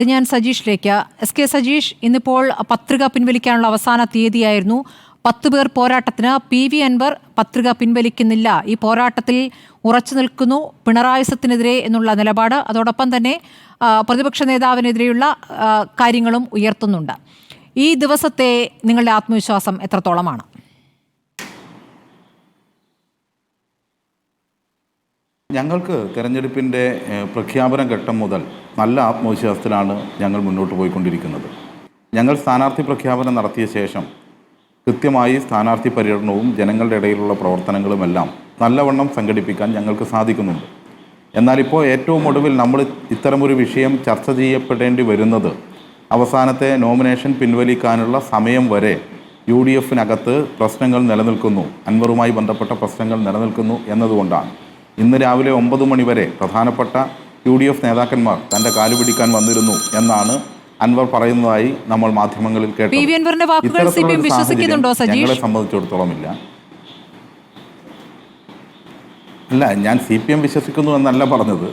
ഞാൻ സജീഷിലേക്ക്. S K Sajeesh, ഇന്നിപ്പോൾ പത്രിക പിൻവലിക്കാനുള്ള അവസാന തീയതിയായിരുന്നു. 10 പേർ പോരാട്ടത്തിന് PV അൻവർ പത്രിക പിൻവലിക്കുന്നില്ല. ഈ പോരാട്ടത്തിൽ ഉറച്ചു നിൽക്കുന്നു, പിണറായി സത്തിനെതിരെ എന്നുള്ള നിലപാട്, അതോടൊപ്പം തന്നെ പ്രതിപക്ഷ നേതാവിനെതിരെയുള്ള കാര്യങ്ങളും ഉയർത്തുന്നുണ്ട്. ഈ ദിവസത്തെ നിങ്ങളുടെ ആത്മവിശ്വാസം എത്രത്തോളമാണ്? ഞങ്ങൾക്ക് തെരഞ്ഞെടുപ്പിൻ്റെ പ്രഖ്യാപന ഘട്ടം മുതൽ നല്ല ആത്മവിശ്വാസത്തിലാണ് ഞങ്ങൾ മുന്നോട്ട് പോയിക്കൊണ്ടിരിക്കുന്നത്. ഞങ്ങൾ സ്ഥാനാർത്ഥി പ്രഖ്യാപനം നടത്തിയ ശേഷം കൃത്യമായി സ്ഥാനാർത്ഥി പര്യടനവും ജനങ്ങളുടെ ഇടയിലുള്ള പ്രവർത്തനങ്ങളുമെല്ലാം നല്ലവണ്ണം സംഘടിപ്പിക്കാൻ ഞങ്ങൾക്ക് സാധിക്കുന്നുണ്ട്. എന്നാൽ ഇപ്പോൾ ഏറ്റവും ഒടുവിൽ നമ്മൾ ഇത്തരമൊരു വിഷയം ചർച്ച ചെയ്യപ്പെടേണ്ടി വരുന്നത് അവസാനത്തെ നോമിനേഷൻ പിൻവലിക്കാനുള്ള സമയം വരെ UDF-നകത്ത് പ്രശ്നങ്ങൾ നിലനിൽക്കുന്നു, അൻവറുമായി ബന്ധപ്പെട്ട പ്രശ്നങ്ങൾ നിലനിൽക്കുന്നു എന്നതുകൊണ്ടാണ്. ഇന്ന് രാവിലെ 9 മണി വരെ പ്രധാനപ്പെട്ട UDF നേതാക്കന്മാർ തൻ്റെ കാലു പിടിക്കാൻ വന്നിരുന്നു എന്നാണ് അൻവർ പറയുന്നതായി നമ്മൾ മാധ്യമങ്ങളിൽ കേട്ടത്. ഞങ്ങളെ സംബന്ധിച്ചിടത്തോളം ഇല്ല. അല്ല, ഞാൻ CPM വിശ്വസിക്കുന്നു എന്നല്ല പറഞ്ഞത്.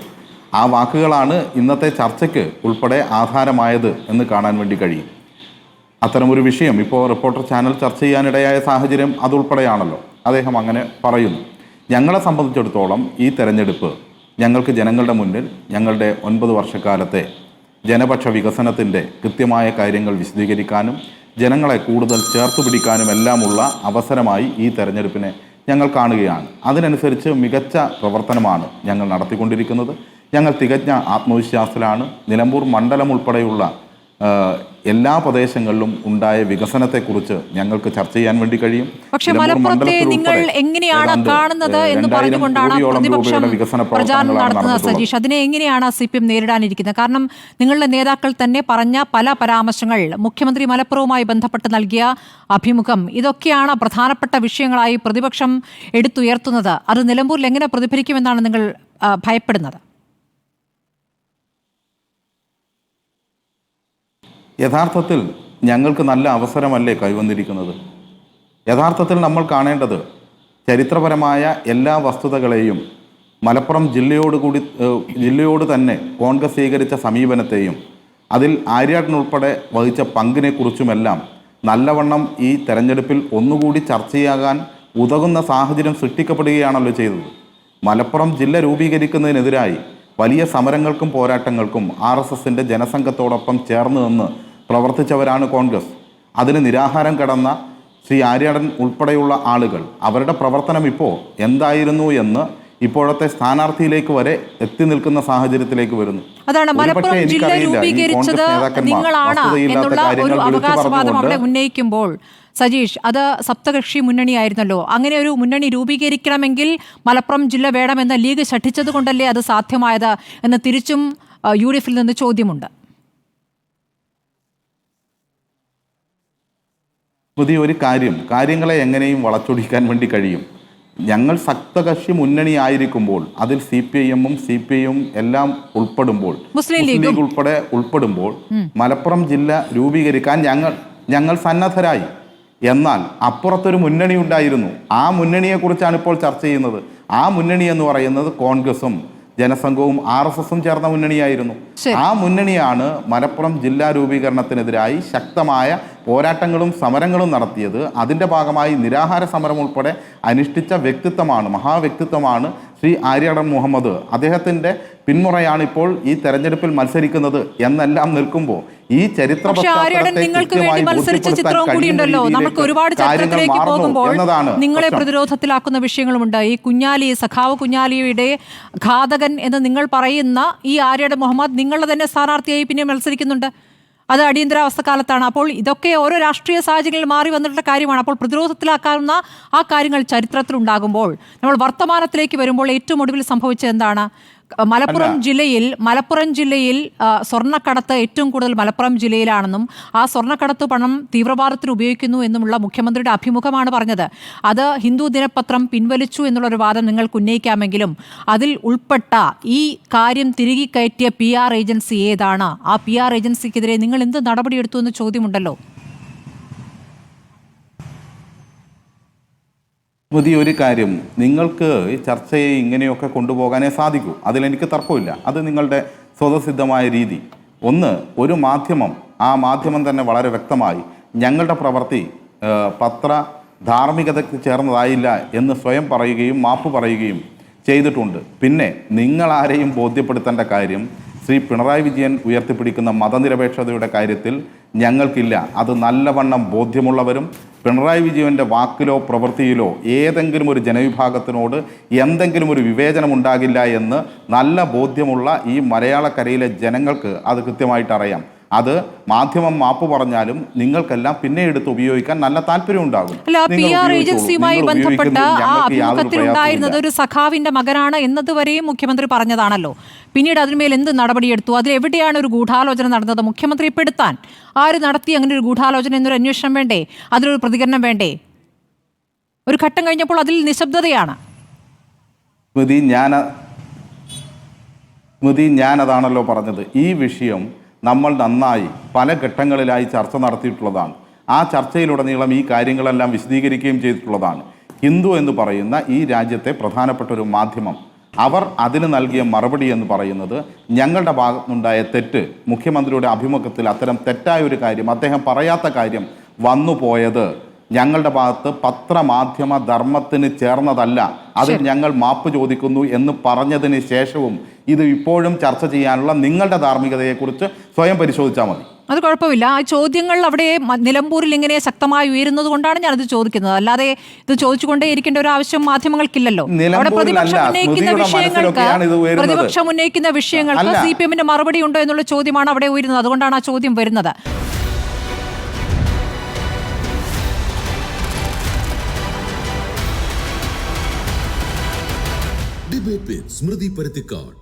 ആ വാക്കുകളാണ് ഇന്നത്തെ ചർച്ചയ്ക്ക് ഉൾപ്പെടെ ആധാരമായത് എന്ന് കാണാൻ വേണ്ടി കഴിയും. അത്തരമൊരു വിഷയം ഇപ്പോൾ റിപ്പോർട്ടർ ചാനൽ ചർച്ച ചെയ്യാനിടയായ സാഹചര്യം അതുൾപ്പെടെയാണല്ലോ. അദ്ദേഹം അങ്ങനെ പറയുന്നു. ഞങ്ങളെ സംബന്ധിച്ചിടത്തോളം ഈ തെരഞ്ഞെടുപ്പ് ഞങ്ങൾക്ക് ജനങ്ങളുടെ മുന്നിൽ ഞങ്ങളുടെ 9 വർഷക്കാലത്തെ ജനപക്ഷ വികസനത്തിൻ്റെ കൃത്യമായ കാര്യങ്ങൾ വിശദീകരിക്കാനും ജനങ്ങളെ കൂടുതൽ ചേർത്ത് പിടിക്കാനും എല്ലാമുള്ള അവസരമായി ഈ തെരഞ്ഞെടുപ്പിനെ ഞങ്ങൾ കാണുകയാണ്. അതിനനുസരിച്ച് മികച്ച പ്രവർത്തനമാണ് ഞങ്ങൾ നടത്തിക്കൊണ്ടിരിക്കുന്നത്. ഞങ്ങൾ തികഞ്ഞ ആത്മവിശ്വാസത്തിലാണ്. നിലമ്പൂർ മണ്ഡലം ഉൾപ്പെടെയുള്ള എല്ലാ പ്രദേശങ്ങളിലും ഉണ്ടായ വികസനത്തെക്കുറിച്ച് ഞങ്ങൾക്ക് ചർച്ച ചെയ്യാൻ വേണ്ടി കഴിയും. പക്ഷേ മലപ്പുറത്തെ നിങ്ങൾ എങ്ങനെയാണ് കാണുന്നത് എന്ന് പറഞ്ഞുകൊണ്ടാണ് പ്രതിപക്ഷം പ്രചാരണം നടത്തുന്നത്. സജീഷ്, അതിനെ എങ്ങനെയാണ് CPM നേരിടാനിരിക്കുന്നത്? കാരണം നിങ്ങളുടെ നേതാക്കൾ തന്നെ പറഞ്ഞ പല പരാമർശങ്ങൾ, മുഖ്യമന്ത്രി മലപ്പുറവുമായി ബന്ധപ്പെട്ട് നൽകിയ അഭിമുഖം, ഇതൊക്കെയാണ് പ്രധാനപ്പെട്ട വിഷയങ്ങളായി പ്രതിപക്ഷം എടുത്തുയർത്തുന്നത്. അത് നിലമ്പൂരിൽ എങ്ങനെ പ്രതിഫലിക്കുമെന്നാണ് നിങ്ങൾ ഭയപ്പെടുന്നത്? യഥാർത്ഥത്തിൽ ഞങ്ങൾക്ക് നല്ല അവസരമല്ലേ കൈവന്നിരിക്കുന്നത്? യഥാർത്ഥത്തിൽ നമ്മൾ കാണേണ്ടത് ചരിത്രപരമായ എല്ലാ വസ്തുതകളെയും മലപ്പുറം ജില്ലയോട് തന്നെ കോൺഗ്രസ് സ്വീകരിച്ച സമീപനത്തെയും അതിൽ ആര്യാടനുൾപ്പെടെ വഹിച്ച പങ്കിനെക്കുറിച്ചുമെല്ലാം നല്ലവണ്ണം ഈ തെരഞ്ഞെടുപ്പിൽ ഒന്നുകൂടി ചർച്ചയാകാൻ ഉതകുന്ന സാഹചര്യം സൃഷ്ടിക്കപ്പെടുകയാണല്ലോ ചെയ്തത്. മലപ്പുറം ജില്ല രൂപീകരിക്കുന്നതിനെതിരായി വലിയ സമരങ്ങൾക്കും പോരാട്ടങ്ങൾക്കും RSSൻ്റെ ജനസംഘത്തോടൊപ്പം ചേർന്ന് നിന്ന് പ്രവർത്തിച്ചവരാണ് കോൺഗ്രസ്. അതിന് നിരാഹാരം കടന്ന ശ്രീ ആര്യാടൻ ഉൾപ്പെടെയുള്ള ആളുകൾ അവരുടെ പ്രവർത്തനം ഇപ്പോൾ എന്തായിരുന്നു എന്ന് ഇപ്പോഴത്തെ സ്ഥാനാർത്ഥിയിലേക്ക് വരെ എത്തി നിൽക്കുന്ന സാഹചര്യത്തിലേക്ക് വരുന്നു. അതാണ് മലപ്പുറം ജില്ല രൂപീകരിച്ചത് നിങ്ങളാണ് എന്നുള്ള ഒരു അവകാശവാദം അവിടെ ഉന്നയിക്കുമ്പോൾ സജീഷ്, അത് സപ്തകക്ഷി മുന്നണിയായിരുന്നല്ലോ. അങ്ങനെ ഒരു മുന്നണി രൂപീകരിക്കണമെങ്കിൽ മലപ്പുറം ജില്ല വേണമെന്ന് ലീഗ് ശഠിച്ചത് കൊണ്ടല്ലേ അത് സാധ്യമായത് എന്ന് തിരിച്ചും UDF-ൽ നിന്ന് ചോദ്യമുണ്ട്. പുതിയൊരു കാര്യങ്ങളെ എങ്ങനെയും വളച്ചൊടിക്കാൻ വേണ്ടി കഴിയും. ഞങ്ങൾ സപ്തകക്ഷി മുന്നണി ആയിരിക്കുമ്പോൾ അതിൽ CPIM-ഉം CPI-യും എല്ലാം ഉൾപ്പെടുമ്പോൾ, മുസ്ലിം ലീഗ് ഉൾപ്പെടെ ഉൾപ്പെടുമ്പോൾ മലപ്പുറം ജില്ല രൂപീകരിക്കാൻ ഞങ്ങൾ സന്നദ്ധരായി. എന്നാൽ അപ്പുറത്തൊരു മുന്നണി ഉണ്ടായിരുന്നു. ആ മുന്നണിയെക്കുറിച്ചാണ് ഇപ്പോൾ ചർച്ച ചെയ്യുന്നത്. ആ മുന്നണി എന്ന് പറയുന്നത് കോൺഗ്രസും ജനസംഘവും RSSും ചേർന്ന മുന്നണിയായിരുന്നു. ആ മുന്നണിയാണ് മലപ്പുറം ജില്ലാ രൂപീകരണത്തിനെതിരായി ശക്തമായ പോരാട്ടങ്ങളും സമരങ്ങളും നടത്തിയത്. അതിൻ്റെ ഭാഗമായി നിരാഹാര സമരം ഉൾപ്പെടെ അനുഷ്ഠിച്ച വ്യക്തിത്വമാണ്, മഹാവ്യക്തിത്വമാണ് ശ്രീ ആര്യാടൻ മുഹമ്മദ്. അദ്ദേഹത്തിൻ്റെ പിന്മുറയാണ് ഇപ്പോൾ ഈ തെരഞ്ഞെടുപ്പിൽ മത്സരിക്കുന്നത് എന്നെല്ലാം നിൽക്കുമ്പോൾ ഈ ചരിത്ര നിങ്ങളെ പ്രതിരോധത്തിലാക്കുന്ന വിഷയങ്ങളുമുണ്ട്. ഈ സഖാവ് കുഞ്ഞാലിയുടെ ഘാതകൻ എന്ന് നിങ്ങൾ പറയുന്ന ഈ ആര്യാടൻ മുഹമ്മദ് നിങ്ങളുടെ തന്നെ സ്ഥാനാർത്ഥിയായി പിന്നെ മത്സരിക്കുന്നുണ്ട്. അത് അടിയന്തരാവസ്ഥ കാലത്താണ്. അപ്പോൾ ഇതൊക്കെ ഓരോ രാഷ്ട്രീയ സാഹചര്യങ്ങളിൽ മാറി വന്നിട്ടുള്ള കാര്യമാണ്. അപ്പോൾ പ്രതിരോധത്തിലാക്കാവുന്ന ആ കാര്യങ്ങൾ ചരിത്രത്തിലുണ്ടാകുമ്പോൾ നമ്മൾ വർത്തമാനത്തിലേക്ക് വരുമ്പോൾ ഏറ്റവും ഒടുവിൽ സംഭവിച്ചത് എന്താണ്? മലപ്പുറം ജില്ലയിൽ സ്വർണ്ണക്കടത്ത് ഏറ്റവും കൂടുതൽ മലപ്പുറം ജില്ലയിലാണെന്നും ആ സ്വർണ്ണക്കടത്ത് പണം തീവ്രവാദത്തിന് ഉപയോഗിക്കുന്നു എന്നുമുള്ള മുഖ്യമന്ത്രിയുടെ അഭിമുഖമാണ് പറഞ്ഞത്. അത് ഹിന്ദു ദിനപത്രം പിൻവലിച്ചു എന്നുള്ളൊരു വാദം നിങ്ങൾക്ക് ഉന്നയിക്കാമെങ്കിലും അതിൽ ഉൾപ്പെട്ട ഈ കാര്യം തിരികെ കയറ്റിയ PR ഏജൻസി ഏതാണ്? ആ PR ഏജൻസിക്കെതിരെ നിങ്ങൾ എന്ത് നടപടിയെടുത്തു എന്ന് ചോദ്യമുണ്ടല്ലോ. പുതിയൊരു കാര്യം, നിങ്ങൾക്ക് ഈ ചർച്ചയെ ഇങ്ങനെയൊക്കെ കൊണ്ടുപോകാനേ സാധിക്കൂ. അതിലെനിക്ക് തർക്കമില്ല. അത് നിങ്ങളുടെ സ്വതസിദ്ധമായ രീതി. ഒന്ന്, ഒരു മാധ്യമം, ആ മാധ്യമം തന്നെ വളരെ വ്യക്തമായി ഞങ്ങളുടെ പ്രവൃത്തി പത്ര ധാർമ്മികതയ്ക്ക് ചേർന്നതായില്ല എന്ന് സ്വയം പറയുകയും മാപ്പ് പറയുകയും ചെയ്തിട്ടുണ്ട്. പിന്നെ നിങ്ങളാരെയും ബോധ്യപ്പെടുത്തേണ്ട കാര്യം ശ്രീ പിണറായി വിജയൻ ഉയർത്തിപ്പിടിക്കുന്ന മതനിരപേക്ഷതയുടെ കാര്യത്തിൽ ഞങ്ങൾക്കില്ല. അത് നല്ലവണ്ണം ബോധ്യമുള്ളവരും പിണറായി വിജയൻ്റെ വാക്കിലോ പ്രവൃത്തിയിലോ ഏതെങ്കിലും ഒരു ജനവിഭാഗത്തിനോട് എന്തെങ്കിലും ഒരു വിവേചനം ഉണ്ടാകില്ല എന്ന് നല്ല ബോധ്യമുള്ള ഈ മലയാളക്കരയിലെ ജനങ്ങൾക്ക് അത് കൃത്യമായിട്ട് അറിയാം. അത് മാധ്യമം മാപ്പ് പറഞ്ഞാലും നിങ്ങൾക്കെല്ലാം പിന്നെ എടുത്ത് ഉപയോഗിക്കാൻ നല്ല താല്പര്യം ഉണ്ടാകും. ഏജൻസിയുമായി ബന്ധപ്പെട്ട ആ അഭിമുഖത്തിൽ ഉണ്ടായിരുന്നത് ഒരു സഖാവിന്റെ മകനാണ് എന്നതുവരെയും മുഖ്യമന്ത്രി പറഞ്ഞതാണല്ലോ. പിന്നീട് അതിന്മേൽ എന്ത് നടപടിയെടുത്തു? അതിലെവിടെയാണ് ഒരു ഗൂഢാലോചന നടന്നത്? മുഖ്യമന്ത്രിയെ പെടുത്താൻ ആര് നടത്തി അങ്ങനെ ഒരു ഗൂഢാലോചന എന്നൊരു അന്വേഷണം വേണ്ടേ? അതിലൊരു പ്രതികരണം വേണ്ടേ? ഒരു ഘട്ടം കഴിഞ്ഞപ്പോൾ അതിൽ നിശബ്ദതയാണ്. ഞാനതാണല്ലോ പറഞ്ഞത്. ഈ വിഷയം നമ്മൾ നന്നായി പല ഘട്ടങ്ങളിലായി ചർച്ച നടത്തിയിട്ടുള്ളതാണ്. ആ ചർച്ചയിലുടനീളം ഈ കാര്യങ്ങളെല്ലാം വിശദീകരിക്കുകയും ചെയ്തിട്ടുള്ളതാണ്. ഹിന്ദു എന്ന് പറയുന്ന ഈ രാജ്യത്തെ പ്രധാനപ്പെട്ട ഒരു മാധ്യമം, അവർ അതിന് നൽകിയ മറുപടി എന്ന് പറയുന്നത് ഞങ്ങളുടെ ഭാഗത്തുനിന്നുണ്ടായ തെറ്റ്, മുഖ്യമന്ത്രിയുടെ അഭിമുഖത്തിൽ അത്തരം തെറ്റായ ഒരു കാര്യം, അദ്ദേഹം പറയാത്ത കാര്യം വന്നു പോയത് ഞങ്ങളുടെ ഭാഗത്ത് പത്രമാധ്യമ ധർമ്മത്തിന് ചേർന്നതല്ല, അതിൽ ഞങ്ങൾ മാപ്പ് ചോദിക്കുന്നു എന്ന് പറഞ്ഞതിന് ശേഷവും ഇത് ഇപ്പോഴും ചർച്ച ചെയ്യാനുള്ള നിങ്ങളുടെ ധാർമ്മികതയെക്കുറിച്ച് സ്വയം പരിശോധിച്ചാൽ മതി. അത് കുഴപ്പമില്ല. ആ ചോദ്യങ്ങൾ അവിടെ നിലമ്പൂരിൽ ഇങ്ങനെ ശക്തമായി ഉയരുന്നത് കൊണ്ടാണ് ഞാനത് ചോദിക്കുന്നത്. അല്ലാതെ ഇത് ചോദിച്ചുകൊണ്ടേ ഇരിക്കേണ്ട ഒരു ആവശ്യം മാധ്യമങ്ങൾക്കില്ലല്ലോ. അവിടെ പ്രതിപക്ഷം ഉന്നയിക്കുന്ന വിഷയങ്ങൾക്ക് CPM-ന്റെ മറുപടി ഉണ്ടോ എന്നുള്ള ചോദ്യമാണ് അവിടെ ഉയരുന്നത്. അതുകൊണ്ടാണ് ആ ചോദ്യം വരുന്നത്. ഡിബേറ്റ് വിത്ത് സ്മൃതി പരുത്തിക്കാട്.